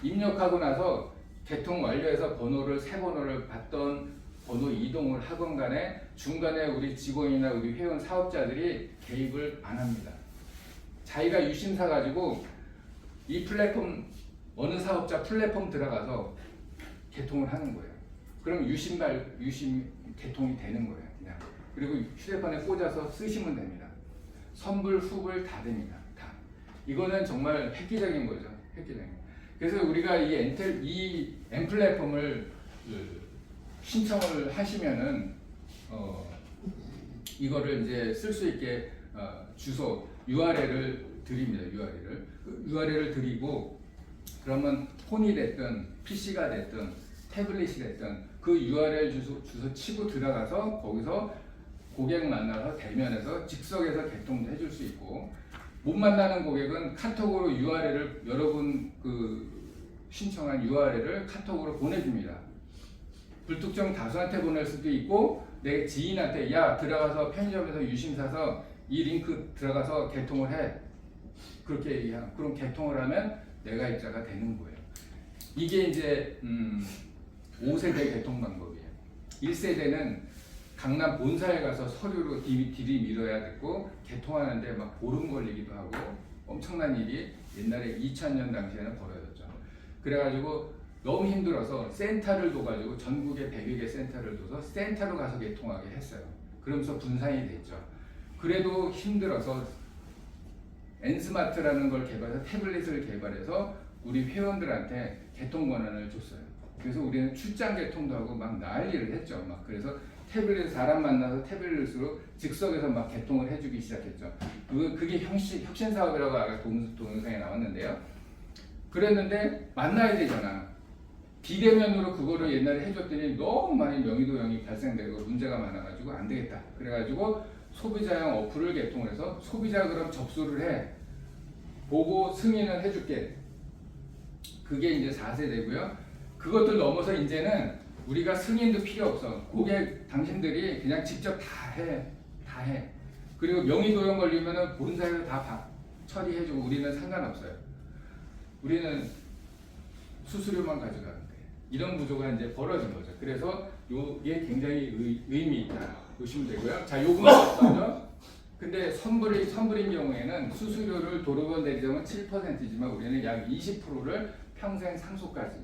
입력하고 나서 개통 완료해서 새 번호를 받던 번호 이동을 하건 간에 중간에 우리 직원이나 우리 회원 사업자들이 개입을 안 합니다. 자기가 유심사 가지고 이 플랫폼 어느 사업자 플랫폼 들어가서 개통을 하는 거예요. 그럼 유심 개통이 되는 거예요. 그냥. 그리고 휴대폰에 꽂아서 쓰시면 됩니다. 선불, 후불 다 됩니다. 다. 이거는 정말 획기적인 거죠. 그래서 우리가 이 N플랫폼을 신청을 하시면은 이거를 이제 쓸 수 있게 주소 URL을 드립니다. URL을 드리고 그러면 폰이 됐든 PC가 됐든 태블릿이 됐든 그 URL 주소 치고 들어가서 거기서 고객 만나서 대면해서 즉석에서 개통도 해줄 수 있고 못 만나는 고객은 카톡으로 URL을 여러분 신청한 URL을 카톡으로 보내줍니다. 불특정 다수한테 보낼 수도 있고 내 지인한테 야 들어가서 편의점에서 유심 사서 이 링크 들어가서 개통을 해. 그렇게 얘기하면 그럼 개통을 하면 내가 입자가 되는 거예요. 이게 이제 5세대 개통 방법이에요. 1세대는 강남 본사에 가서 서류로 들이밀어야 됐고 개통하는데 막 보름 걸리기도 하고 엄청난 일이 옛날에 2000년 당시에는 벌어졌죠. 그래가지고 너무 힘들어서 센터를 둬가지고 전국에 100여 개 센터를 둬서 센터로 가서 개통하게 했어요. 그러면서 분산이 됐죠. 그래도 힘들어서 엔스마트라는 걸 개발해서 태블릿을 개발해서 우리 회원들한테 개통 권한을 줬어요. 그래서 우리는 출장 개통도 하고 막 난리를 했죠. 막 그래서 태블릿 사람 만나서 태블릿으로 즉석에서 막 개통을 해주기 시작했죠. 그게 혁신 사업이라고 아까 동영상에 나왔는데요. 그랬는데 만나야 되잖아. 비대면으로 그거를 옛날에 해줬더니 너무 많이 명의도용이 발생되고 문제가 많아가지고 안 되겠다. 그래가지고 소비자형 어플을 개통을 해서 소비자 그럼 접수를 해. 보고 승인을 해줄게. 그게 이제 4세대고요. 그것들 넘어서 이제는 우리가 승인도 필요 없어. 고객 당신들이 그냥 직접 다 해. 그리고 명의도용 걸리면은 본사에서 다 처리해주고 우리는 상관없어요. 우리는 수수료만 가져가는 거예요. 이런 구조가 이제 벌어진 거죠. 그래서 이게 굉장히 의미 있다 보시면 되고요. 자, 요금은 어떠죠? 근데 선불인 경우에는 수수료를 도로변 대리점은 7%지만 우리는 약 20%를 평생 상속까지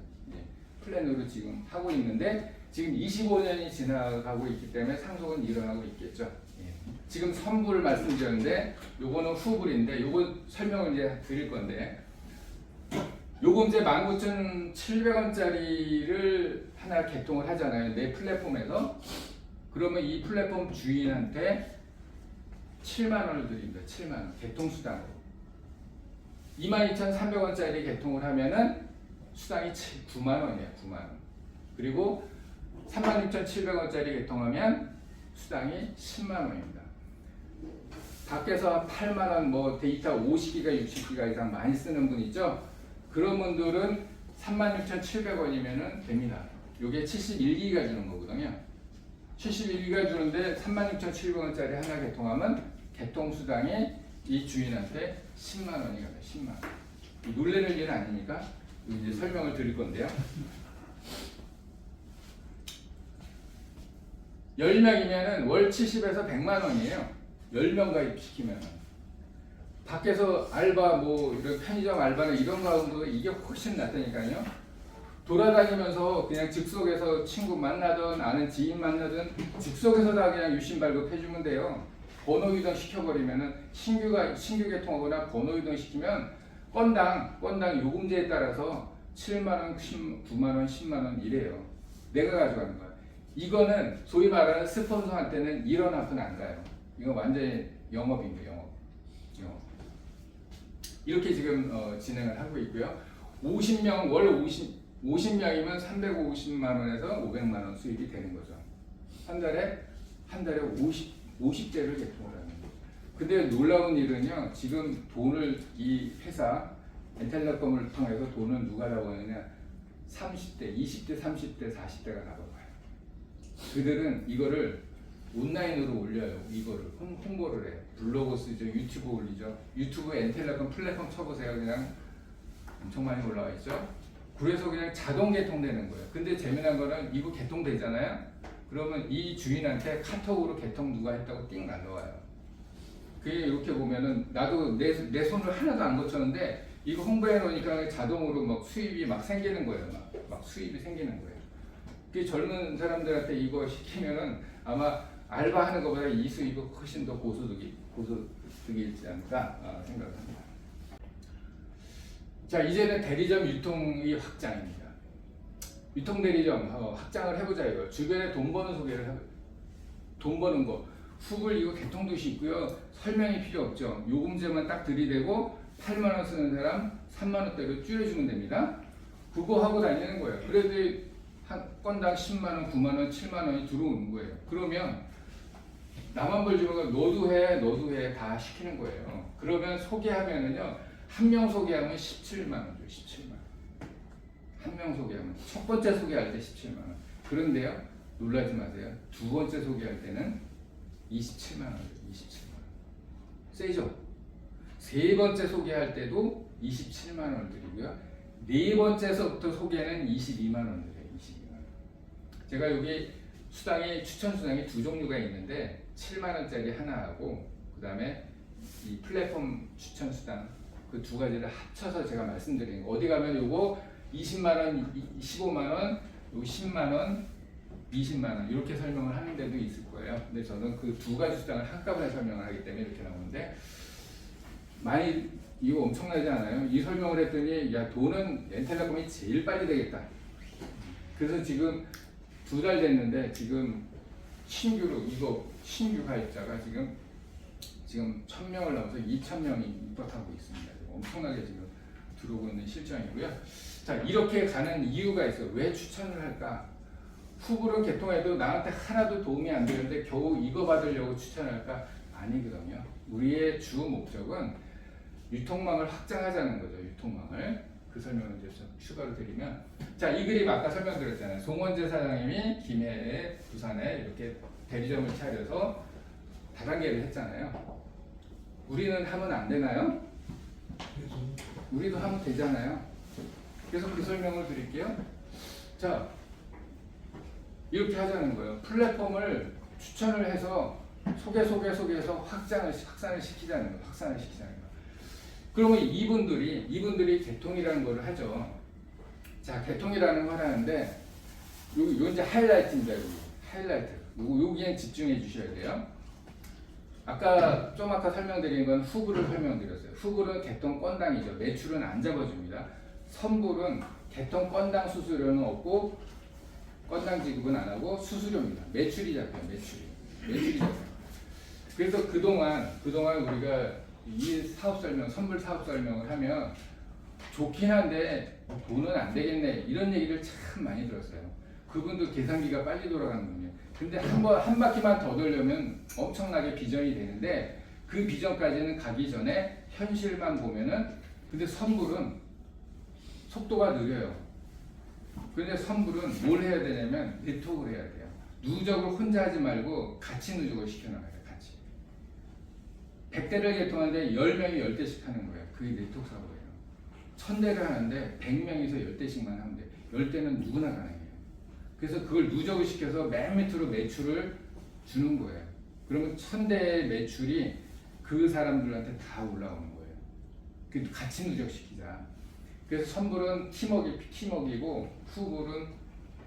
플랜으로 지금 하고 있는데 지금 25년이 지나가고 있기 때문에 상속은 일어나고 있겠죠. 지금 선불 말씀드렸는데 요거는 후불인데 요거 설명을 이제 드릴 건데 요거 이제 19,700원짜리를 하나 개통을 하잖아요. 내 플랫폼에서. 그러면 이 플랫폼 주인한테 7만 원을 드립니다. 7만 원. 개통수당으로. 22,300원짜리 개통을 하면은 수당이 9만 원이에요. 9만 원. 그리고 36,700원짜리 개통하면 수당이 10만 원입니다. 밖에서 8만 원 뭐 데이터 50기가 60기가 이상 많이 쓰는 분 있죠? 그런 분들은 36,700원이면 됩니다. 요게 71기가 주는 거거든요. 71기가 주는데 36,700원짜리 하나 개통하면 개통수당이 이 주인한테 10만 원이 가요. 10만 원. 놀래는 일은 아니니까 이제 설명을 드릴 건데요. 10명이면 월 70에서 100만 원이에요. 10명 가입시키면. 밖에서 알바 뭐 이런 편의점 알바나 이런 거 하고 이게 훨씬 낫다니까요. 돌아다니면서 그냥 즉석에서 친구 만나든 아는 지인 만나든 즉석에서 다 그냥 유심 발급해주면 돼요. 번호 이동 시켜버리면은 신규 개통하거나 번호 이동 시키면 건당 요금제에 따라서 7만 원, 9만 원, 10만 원 이래요. 내가 가져가는 거야. 이거는 소위 말하는 스폰서한테는 1원 앞은 안 가요. 이거 완전히 영업입니다. 영업. 이렇게 지금 진행을 하고 있고요. 50명 월 50명이면 350만 원에서 500만 원 수입이 되는 거죠. 한 달에 50대를 개통을 하는 거예요. 근데 놀라운 일은요. 지금 돈을 이 회사 엔텔레콤을 통해서 돈을 누가 잡아오느냐 30대, 20대, 30대, 40대가 잡아와요. 그들은 이거를 온라인으로 올려요. 이거를 홍보를 해. 블로그 쓰죠. 유튜브 올리죠. 유튜브 엔텔레콤 플랫폼 쳐보세요. 그냥 엄청 많이 올라와 있죠. 그래서 그냥 자동 개통되는 거예요. 근데 재미난 거는 이거 개통되잖아요. 그러면 이 주인한테 카톡으로 개통 누가 했다고 띵 날라와요. 그게 이렇게 보면은 나도 내 손을 하나도 안 거쳤는데 이거 홍보해 놓으니까 자동으로 막 수입이 막 생기는 거예요. 막 수입이 생기는 거예요. 그 젊은 사람들한테 이거 시키면은 아마 알바하는 것보다 이 수입이 훨씬 더 고소득이지 않을까 생각합니다. 자, 이제는 대리점 유통이 확장입니다. 유통 대리점 확장을 해보자 이거. 주변에 돈 버는 소개를 해보자. 돈 버는 거. 후불 이거 개통도시 있고요. 설명이 필요 없죠. 요금제만 딱 들이대고 8만 원 쓰는 사람 3만 원대로 줄여주면 됩니다. 그거 하고 다니는 거예요. 그래도 한 건당 10만 원, 9만 원, 7만 원이 들어오는 거예요. 그러면 나만 벌지 말고 너도 해 다 시키는 거예요. 그러면 소개하면은요. 한 명 소개하면 17만 원 줘요. 17만 원. 한 명 소개하면 첫 번째 소개할 때 17만 원. 그런데요. 놀라지 마세요. 두 번째 소개할 때는 27만 원 줘요. 27만 원. 세죠? 세 번째 소개할 때도 27만 원을 드리고요. 네 번째서부터 소개는 22만 원 드려요. 22만 원. 제가 여기 추천 수당이 두 종류가 있는데 7만 원짜리 하나하고 그 다음에 이 플랫폼 추천 수당 그 두 가지를 합쳐서 제가 말씀드리는 거. 어디 가면 요거 20만 원, 15만 원, 10만 원, 20만 원 이렇게 설명을 하는 데도 있을 거예요. 근데 저는 그 두 가지 수당을 한꺼번에 설명을 하기 때문에 이렇게 나오는데 많이 이거 엄청나지 않아요? 이 설명을 했더니 야 돈은 엔텔레콤이 제일 빨리 되겠다. 그래서 지금 2달 됐는데 지금 신규로 이거 신규 가입자가 지금 1000명을 넘어서 2000명이 입학하고 있습니다. 엄청나게 지금 들어오고 있는 실정이고요. 자, 이렇게 가는 이유가 있어요. 왜 추천을 할까? 후불은 개통해도 나한테 하나도 도움이 안 되는데 겨우 이거 받으려고 추천할까? 아니거든요. 우리의 주 목적은 유통망을 확장하자는 거죠. 유통망을. 그 설명을 이제 좀 추가로 드리면, 자, 이 그림 아까 설명드렸잖아요. 송원재 사장님이 김해에 부산에 이렇게 대리점을 차려서 다단계를 했잖아요. 우리는 하면 안 되나요? 우리도 하면 되잖아요. 그래서 그 설명을 드릴게요. 자, 이렇게 하자는 거예요. 플랫폼을 추천을 해서 소개해서 확산을 시키자는 거예요. 확산을 시키자는 거예요. 그러면 이분들이 개통이라는 걸 하죠. 자, 개통이라는 걸 하는데 요 이제 하이라이트입니다. 여기 하이라이트. 여기에 집중해 주셔야 돼요. 아까 설명드린 건 후불을 설명드렸어요. 후불은 개통 건당이죠. 매출은 안 잡아줍니다. 선불은 개통 건당 수수료는 없고 건당 지급은 안 하고 수수료입니다. 매출이 잡혀요. 매출이 잡혀요. 그래서 그동안 우리가 이 사업 설명, 선불 사업 설명을 하면 좋긴 한데 돈은 안 되겠네 이런 얘기를 참 많이 들었어요. 그분도 계산기가 빨리 돌아가는 분이에요. 근데 한 바퀴만 더 돌려면 엄청나게 비전이 되는데 그 비전까지는 가기 전에 현실만 보면은 근데 선불은 속도가 느려요. 그런데 선불은 뭘 해야 되냐면 네트워크를 해야 돼요. 누적을 혼자 하지 말고 같이 누적을 시켜나가요. 같이. 100대를 개통하는데 10명이 10대씩 하는 거예요. 그게 네트워크 사업이에요. 1000대를 하는데 100명에서 10대씩만 하면 돼요. 10대는 누구나 가능해요. 그래서 그걸 누적을 시켜서 맨 밑으로 매출을 주는 거예요. 그러면 1000대의 매출이 그 사람들한테 다 올라오는 거예요. 그 같이 누적시키자. 그래서 선불은 팀워크이고 후불은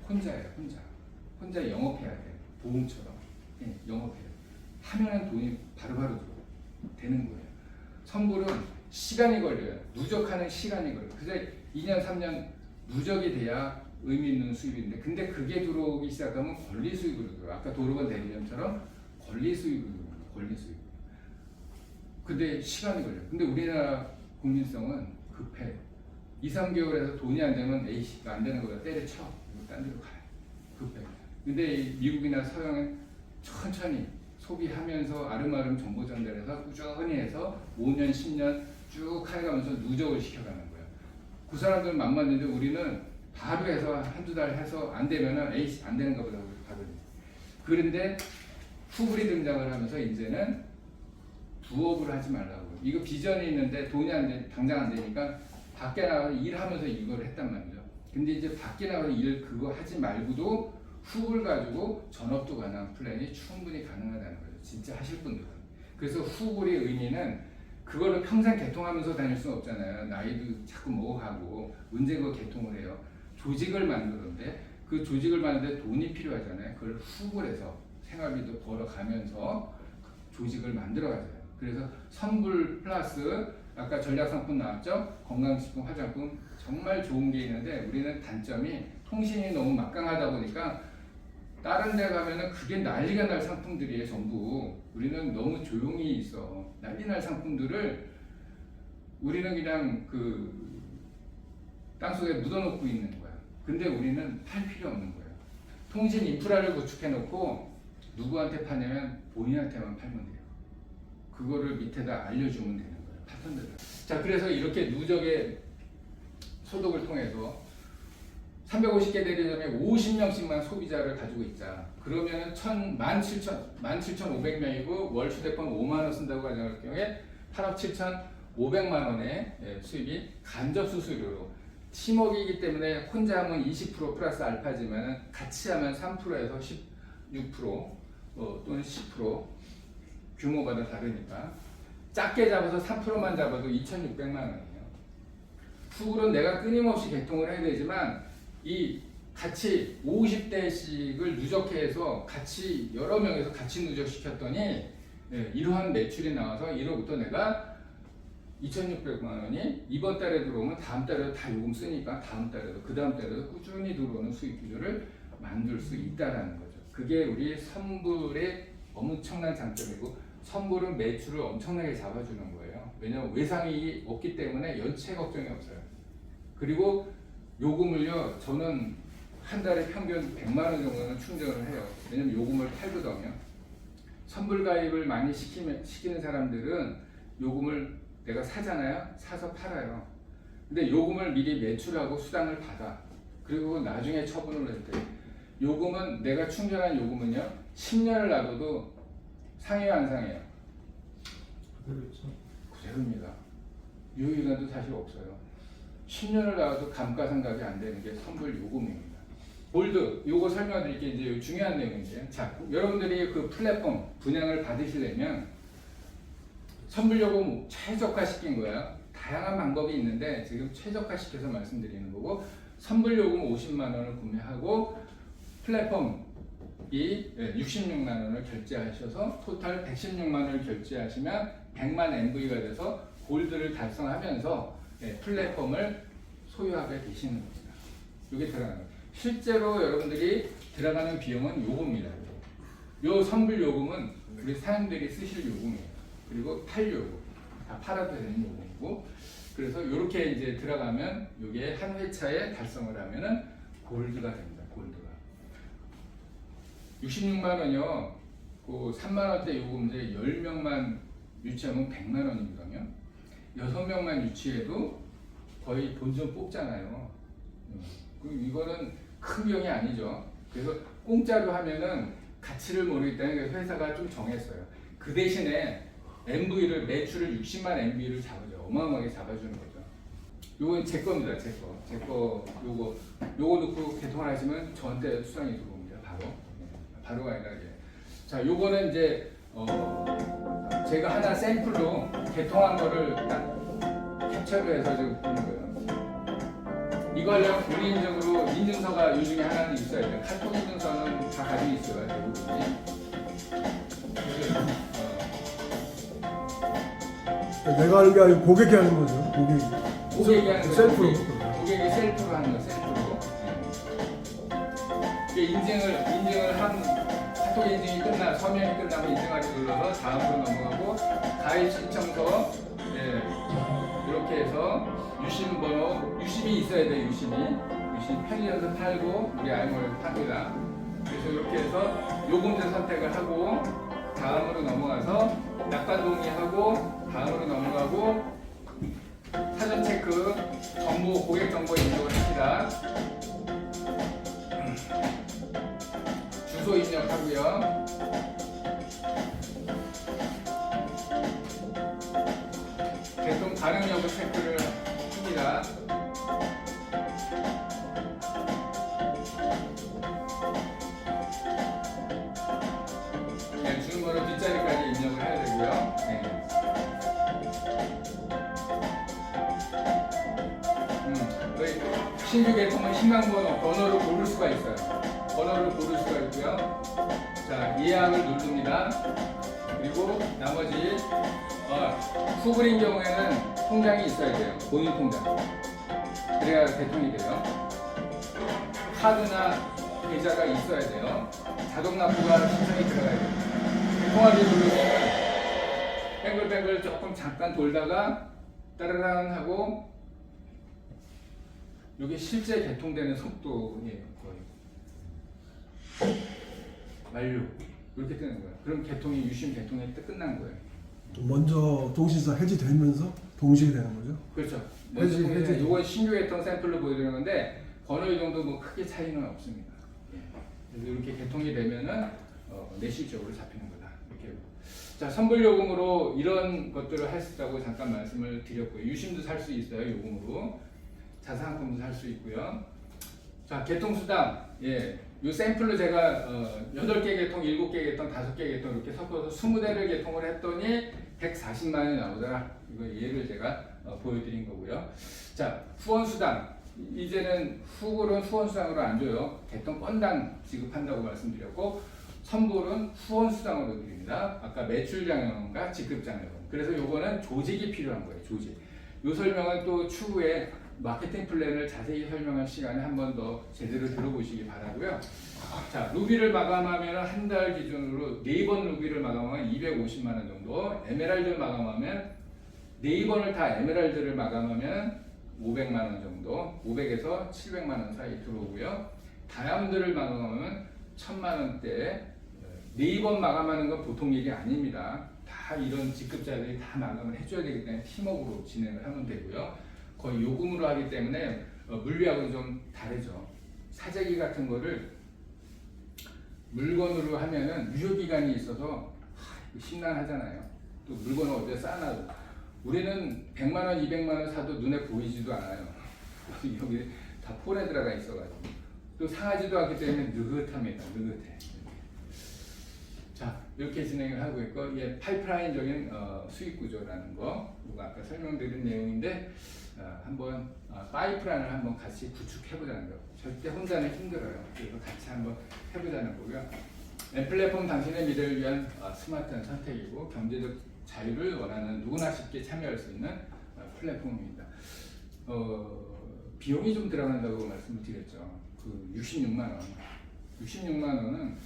혼자예요. 혼자 영업해야 돼요. 보험처럼. 예, 영업해요. 하면은 돈이 바로바로 되는 거예요. 선불은 시간이 걸려요. 누적하는 시간이 걸려요. 그래서 2년, 3년 누적이 돼야 의미 있는 수입인데 근데 그게 들어오기 시작하면 권리 수익으로 들어요. 아까 도로건 대리점처럼 권리 수익으로 들어요. 권리 수익. 근데 시간이 걸려요. 근데 우리나라 국민성은 급해. 2, 3개월에서 돈이 안 되면 에이씨 안 되는 거야. 때려쳐. 딴 데로 가요. 급해. 근데 미국이나 서양은 천천히 소비하면서 아름아름 정보 전달해서 꾸준히 해서 5년, 10년 쭉 해가면서 누적을 시켜가는 거예요. 그 사람들은 만만한데 우리는 바로 해서 한두 달 해서 안 되면은 에이씨 안 되는 것보다 가거든요. 그런데 후불이 등장을 하면서 이제는 부업을 하지 말라고. 이거 비전이 있는데 돈이 당장 안 되니까 밖에 나가서 일하면서 이걸 했단 말이죠. 근데 이제 밖에 나가서 일 그거 하지 말고도 후불 가지고 전업도 가능한 플랜이 충분히 가능하다는 거죠. 진짜 하실 분들은. 그래서 후불의 의미는 그거를 평생 개통하면서 다닐 수는 없잖아요. 나이도 자꾸 먹어가고 언제 그거 개통을 해요. 조직을 만드는데 그 조직을 만드는데 돈이 필요하잖아요. 그걸 후불해서 생활비도 벌어가면서 조직을 만들어가잖아요. 그래서 선불 플러스 아까 전략상품 나왔죠? 건강식품, 화장품 정말 좋은 게 있는데 우리는 단점이 통신이 너무 막강하다 보니까 다른 데 가면은 그게 난리가 날 상품들이에요. 전부 우리는 너무 조용히 있어. 난리 날 상품들을 우리는 그냥 그 땅속에 묻어놓고 있는 거야. 근데 우리는 팔 필요 없는 거예요. 통신 인프라를 구축해 놓고 누구한테 파냐면 본인한테만 팔면 돼요. 그거를 밑에다 알려주면 되는 거예요. 파트너들. 자, 그래서 이렇게 누적의 소득을 통해서 350개 대리점에 50명씩만 소비자를 가지고 있자. 그러면은 17,500명이고 월 휴대폰 5만 원 쓴다고 가정할 경우에 8억 7,500만 원의 수입이 간접 수수료로 팀워크이기 때문에 혼자 하면 20% 플러스 알파지만 같이 하면 3%에서 16% 또는 10% 규모가 다 다르니까 작게 잡아서 3%만 잡아도 2,600만 원이에요. 수급은 내가 끊임없이 개통을 해야 되지만 이 같이 50대씩을 누적해서 같이 여러 명에서 같이 누적시켰더니 이러한 매출이 나와서 1호부터 내가 2,600만 원이 이번 달에 들어오면 다음 달에도 다 요금 쓰니까 다음 달에도 그 다음 달에도 꾸준히 들어오는 수익 구조를 만들 수 있다라는 거죠. 그게 우리 선불의 엄청난 장점이고 선불은 매출을 엄청나게 잡아주는 거예요. 왜냐하면 외상이 없기 때문에 연체 걱정이 없어요. 그리고 요금을요, 저는 한 달에 평균 100만 원 정도는 충전을 해요. 왜냐면 요금을 팔거든요. 선불 가입을 많이 시키는 사람들은 요금을 내가 사잖아요. 사서 팔아요. 근데 요금을 미리 매출하고 수당을 받아. 그리고 나중에 처분을 할 때 요금은 내가 충전한 요금은요 10년을 놔둬도 상해요 안 상해요? 그대로입니다. 유효기간도 사실 없어요. 10년을 놔도 감가상각이 안 되는 게 선불 요금입니다. 볼드, 요거 설명드릴게요. 이제 중요한 내용인데요. 자, 여러분들이 그 플랫폼 분양을 받으시려면 선불 요금 최적화 시킨 거예요. 다양한 방법이 있는데 지금 최적화 시켜서 말씀드리는 거고, 선불 요금 50만 원을 구매하고 플랫폼이 66만 원을 결제하셔서 토탈 116만 원을 결제하시면 100만 MV가 돼서 골드를 달성하면서 플랫폼을 소유하게 되시는 겁니다. 이게 들어가는 거예요. 실제로 여러분들이 들어가는 비용은 요금입니다. 요 선불 요금은 우리 사람들이 쓰실 요금이에요. 그리고 팔 요금, 다 팔아도 되는 요금이고, 그래서 이렇게 이제 들어가면 이게 한 회차에 달성을 하면은 골드가 됩니다. 골드가 66만 원이요. 그 3만 원대 요금제 10명만 유치하면 100만 원이거든요. 6명만 유치해도 거의 돈 좀 뽑잖아요. 그럼 이거는 큰 비용이 아니죠. 그래서 공짜로 하면은 가치를 모르기 때문에 그래서 회사가 좀 정했어요. 그 대신에 MV를 매출을 60만 MV를 잡아줘요. 어마어마하게 잡아주는 거죠. 요건 제 겁니다. 제 거 요거 넣고 개통을 하시면 저한테 수당이 들어옵니다. 바로가 아니라 자, 요거는 이제 제가 하나 샘플로 개통한 거를 딱 캡처를 해서 지금 보는 거예요. 이걸 본인 인증으로 인증서가 요 중에 하나는 있어야 돼요. 카톡 인증서는 다 가지고 있어요. 대부분이. 내가 하는 게 아니고 고객이 하는 거죠. 고객이 하는 거. 셀프로. 고객이 셀프로 하는 거. 셀프로. 인증을 한 카톡 인증이 서명이 끝나면 인증하기 눌러서 다음으로 넘어가고 가입 신청서 이렇게 해서 유심 번호, 유심이 있어야 돼요. 유심 편의점에서 팔고 우리 아이몰에서 팝니다. 그래서 이렇게 해서 요금제 선택을 하고 다음으로 넘어가서 약관 동의하고 다음으로 넘어가고 사전 체크 정보 고객 정보 입력을 합니다. 주소 입력하고요. 개통 가능 여부 체크를 합니다. 주문번호 뒷자리까지 입력을 해야 되고요. 신규 개통은 희망번호를 고를 수가 있어요. 번호를 고를 수가 있고요. 자, 예약을 누릅니다. 그리고 나머지 후불인 경우에는 통장이 있어야 돼요. 본인 통장. 그래야 개통이 돼요. 카드나 계좌가 있어야 돼요. 자동 납부가 신청이 들어가야 돼요. 개통하기 누르면 뱅글뱅글 조금 잠깐 돌다가 따라란 하고 이게 실제 개통되는 속도예요. 거의 완료 이렇게 뜨는 거예요. 그럼 개통이 유심 개통이 끝난 거예요. 먼저 동시서 해지되면서 동시에 되는 거죠. 그렇죠. 해지. 이건 신규 개통 샘플로 보여드리는 건데 번호 이동도 뭐 크게 차이는 없습니다. 그래서 이렇게 개통이 되면은 내실적으로 잡히는 거다. 이렇게. 자, 선불 요금으로 이런 것들을 할 수 있다고 잠깐 말씀을 드렸고요. 유심도 살 수 있어요. 요금으로. 자사상품도 살 수 있고요. 자, 개통수당. 이 샘플로 제가 8개 개통, 7개 개통, 5개 개통 이렇게 섞어서 20대를 개통을 했더니 140만 원이 나오더라. 이거 예를 제가 보여드린 거고요. 자, 후원수당. 이제는 후불은 후원수당으로 안 줘요. 개통 건당 지급한다고 말씀드렸고, 선불은 후원수당으로 드립니다. 아까 매출장려금과 지급장려금. 그래서 요거는 조직이 필요한 거예요. 조직. 요 설명은 또 추후에 마케팅 플랜을 자세히 설명할 시간에 한 번 더 제대로 들어보시기 바라고요. 자, 루비를 마감하면 한 달 기준으로 4번 루비를 마감하면 250만 원 정도, 에메랄드 마감하면 4번을 다 에메랄드를 마감하면 500만 원 정도, 500에서 700만 원 사이 들어오고요. 다이아몬드를 마감하면 1000만 원대. 4번 마감하는 건 보통 일이 아닙니다. 다 이런 직급자들이 다 마감을 해줘야 되기 때문에 팀워크로 진행을 하면 되고요. 거의 요금으로 하기 때문에 물리하고는 좀 다르죠. 사재기 같은 거를 물건으로 하면은 유효기간이 있어서 심란하잖아요. 또 물건을 어디에 쌓아놔도 우리는 100만 원, 200만 원 사도 눈에 보이지도 않아요. 여기 다 폰에 들어가 있어가지고 또 상하지도 않기 때문에 느긋합니다. 느긋해. 자, 이렇게 진행을 하고 있고, 이게 파이프라인적인 수익 구조라는 거, 뭐가 아까 설명드린 내용인데 한번 파이프라인을 한번 같이 구축해보자는 거. 절대 혼자는 힘들어요. 그래서 같이 한번 해보자는 거고요. 엠플랫폼 당신의 미래를 위한 스마트한 선택이고 경제적 자유를 원하는 누구나 쉽게 참여할 수 있는 플랫폼입니다. 비용이 좀 들어간다고 말씀을 드렸죠. 그 66만 원. 66만 원은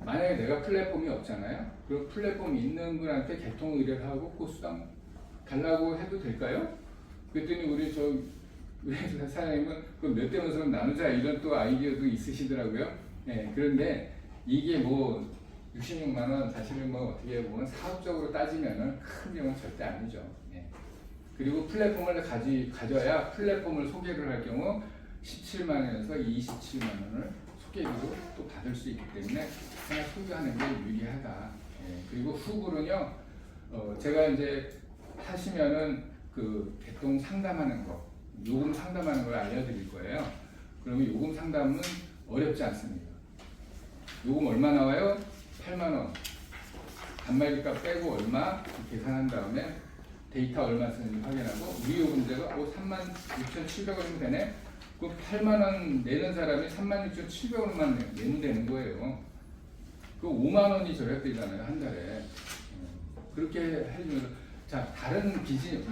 만약에 내가 플랫폼이 없잖아요. 그 플랫폼이 있는 분한테 개통 의뢰를 하고 그 수당 달라고 해도 될까요? 그랬더니 우리 사장님은 그 몇 대 원수로 나누자 이런 또 아이디어도 있으시더라고요. 네, 그런데 이게 뭐 66만 원 사실은 뭐 어떻게 보면 사업적으로 따지면은 큰 비용은 절대 아니죠. 네. 그리고 플랫폼을 가져야 플랫폼을 소개를 할 경우 17만 원에서 27만 원을 소개비로 또 받을 수 있기 때문에 하나 소개하는 게 유리하다. 예, 그리고 후불은요, 제가 이제 하시면은 그 개통 상담하는 거, 요금 상담하는 걸 알려드릴 거예요. 그러면 요금 상담은 어렵지 않습니다. 요금 얼마 나와요? 8만 원. 단말기값 빼고 얼마 계산한 다음에 데이터 얼마 쓰는지 확인하고 우리 요금제가 36,700원이면 되네. 그 8만 원 내는 사람이 36,700원만 내면 되는 거예요. 그 5만 원이 절약되잖아요, 한 달에. 그렇게 해주면, 자, 다른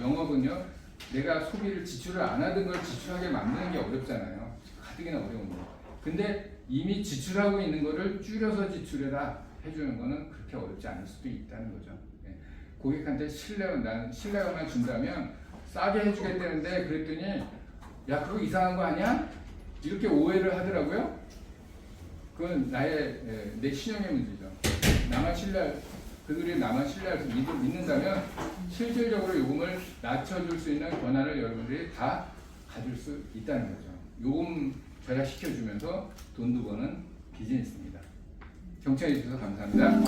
영업은요, 내가 소비를 지출을 안 하던 걸 지출하게 만드는 게 어렵잖아요. 가뜩이나 어려운데. 근데 이미 지출하고 있는 거를 줄여서 지출해라 해주는 거는 그렇게 어렵지 않을 수도 있다는 거죠. 고객한테 신뢰감만 준다면 싸게 해주겠다는데 그랬더니 야, 그거 이상한 거 아니야? 이렇게 오해를 하더라고요. 그건 내 신용의 문제죠. 그들이 나만 신뢰할 수 믿는다면 실질적으로 요금을 낮춰줄 수 있는 권한을 여러분들이 다 가질 수 있다는 거죠. 요금 절약시켜주면서 돈도 버는 비즈니스입니다. 경청해 주셔서 감사합니다.